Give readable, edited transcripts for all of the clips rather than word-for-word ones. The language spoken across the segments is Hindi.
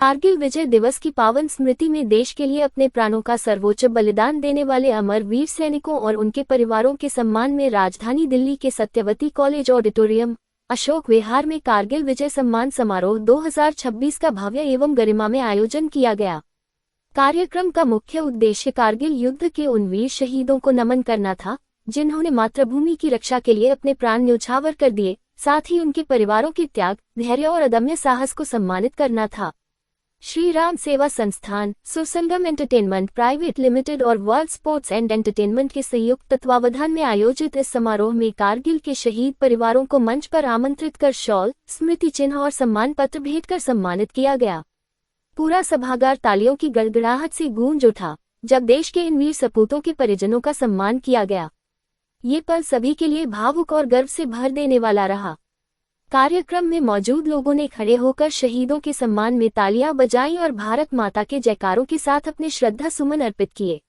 कारगिल विजय दिवस की पावन स्मृति में देश के लिए अपने प्राणों का सर्वोच्च बलिदान देने वाले अमर वीर सैनिकों और उनके परिवारों के सम्मान में राजधानी दिल्ली के सत्यवती कॉलेज ऑडिटोरियम अशोक विहार में कारगिल विजय सम्मान समारोह 2026 का भव्य एवं गरिमा में आयोजन किया गया। कार्यक्रम का मुख्य उद्देश्य कारगिल युद्ध के उन वीर शहीदों को नमन करना था, जिन्होंने मातृभूमि की रक्षा के लिए अपने प्राण न्यौछावर कर दिए। साथ ही उनके परिवारों के त्याग, धैर्य और अदम्य साहस को सम्मानित करना था। श्री राम सेवा संस्थान, सुसंगम एंटरटेनमेंट प्राइवेट लिमिटेड और वर्ल्ड स्पोर्ट्स एंड एंटरटेनमेंट के संयुक्त तत्वावधान में आयोजित इस समारोह में कारगिल के शहीद परिवारों को मंच पर आमंत्रित कर शॉल, स्मृति चिन्ह और सम्मान पत्र भेंट कर सम्मानित किया गया। पूरा सभागार तालियों की गड़गड़ाहट से गूंज उठा जब देश के इन वीर सपूतों के परिजनों का सम्मान किया गया। ये पल सभी के लिए भावुक और गर्व से भर देने वाला रहा। कार्यक्रम में मौजूद लोगों ने खड़े होकर शहीदों के सम्मान में तालियां बजाईं और भारत माता के जयकारों के साथ अपने श्रद्धा सुमन अर्पित किए।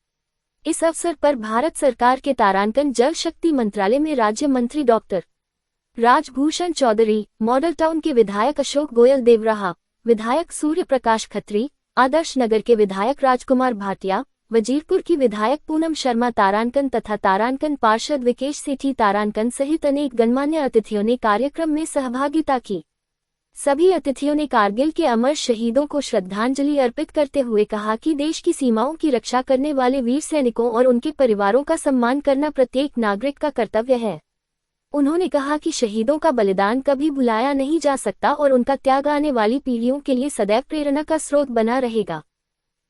इस अवसर पर भारत सरकार के तारांकन जल शक्ति मंत्रालय में राज्य मंत्री doctor Rajbhushan Chaudhary, Model Town के विधायक अशोक गोयल देवराहा, विधायक सूर्य प्रकाश खत्री, आदर्श नगर के विधायक राजकुमार भाटिया, वजीरपुर की विधायक पूनम शर्मा तारांकन तथा तारांकन पार्षद विकेश सेठी तारांकन सहित अनेक गणमान्य अतिथियों ने कार्यक्रम में सहभागिता की। सभी अतिथियों ने कारगिल के अमर शहीदों को श्रद्धांजलि अर्पित करते हुए कहा कि देश की सीमाओं की रक्षा करने वाले वीर सैनिकों और उनके परिवारों का सम्मान करना प्रत्येक नागरिक का कर्तव्य है। उन्होंने कहा कि शहीदों का बलिदान कभी भुलाया नहीं जा सकता और उनका त्याग आने वाली पीढ़ियों के लिए सदैव प्रेरणा का स्रोत बना रहेगा।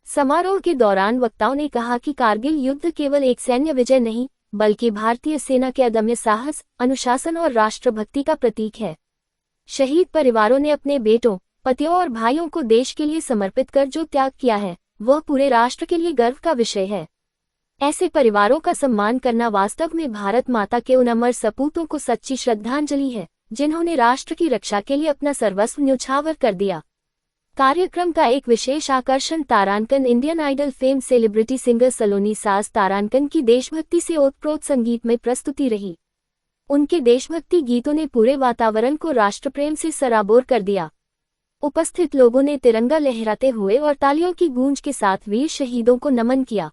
समारोह के दौरान वक्ताओं ने कहा कि कारगिल युद्ध केवल एक सैन्य विजय नहीं, बल्कि भारतीय सेना के अदम्य साहस, अनुशासन और राष्ट्रभक्ति का प्रतीक है। शहीद परिवारों ने अपने बेटों, पतियों और भाइयों को देश के लिए समर्पित कर जो त्याग किया है, वह पूरे राष्ट्र के लिए गर्व का विषय है। ऐसे परिवारों का सम्मान करना वास्तव में भारत माता के उन अमर सपूतों को सच्ची श्रद्धांजलि है, जिन्होंने राष्ट्र की रक्षा के लिए अपना सर्वस्व न्यौछावर कर दिया। कार्यक्रम का एक विशेष आकर्षण तारांकन Indian Idol fame celebrity singer Saloni Saaj तारांकन की देशभक्ति से ओतप्रोत संगीत में प्रस्तुति रही। उनके देशभक्ति गीतों ने पूरे वातावरण को राष्ट्रप्रेम से सराबोर कर दिया। उपस्थित लोगों ने तिरंगा लहराते हुए और तालियों की गूंज के साथ वीर शहीदों को नमन किया।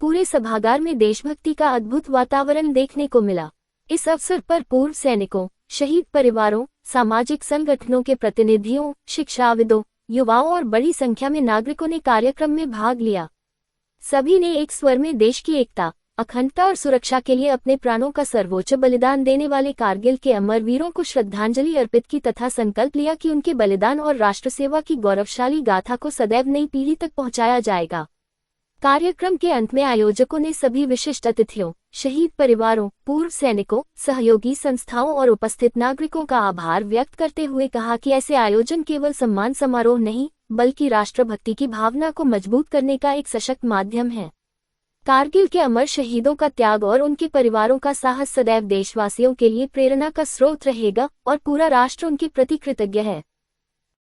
पूरे सभागार में देशभक्ति का अद्भुत वातावरण देखने को मिला। इस अवसर पर पूर्व सैनिकों, शहीद परिवारों, सामाजिक संगठनों के प्रतिनिधियों, शिक्षाविदों, युवाओं और बड़ी संख्या में नागरिकों ने कार्यक्रम में भाग लिया। सभी ने एक स्वर में देश की एकता, अखंडता और सुरक्षा के लिए अपने प्राणों का सर्वोच्च बलिदान देने वाले कारगिल के अमर वीरों को श्रद्धांजलि अर्पित की तथा संकल्प लिया कि उनके बलिदान और राष्ट्र सेवा की गौरवशाली गाथा को सदैव नई पीढ़ी तक पहुंचाया जाएगा। कार्यक्रम के अंत में आयोजकों ने सभी विशिष्ट अतिथियों, शहीद परिवारों, पूर्व सैनिकों, सहयोगी संस्थाओं और उपस्थित नागरिकों का आभार व्यक्त करते हुए कहा कि ऐसे आयोजन केवल सम्मान समारोह नहीं, बल्कि राष्ट्रभक्ति की भावना को मजबूत करने का एक सशक्त माध्यम है। कारगिल के अमर शहीदों का त्याग और उनके परिवारों का साहस सदैव देशवासियों के लिए प्रेरणा का स्रोत रहेगा और पूरा राष्ट्र उनके प्रति कृतज्ञ है।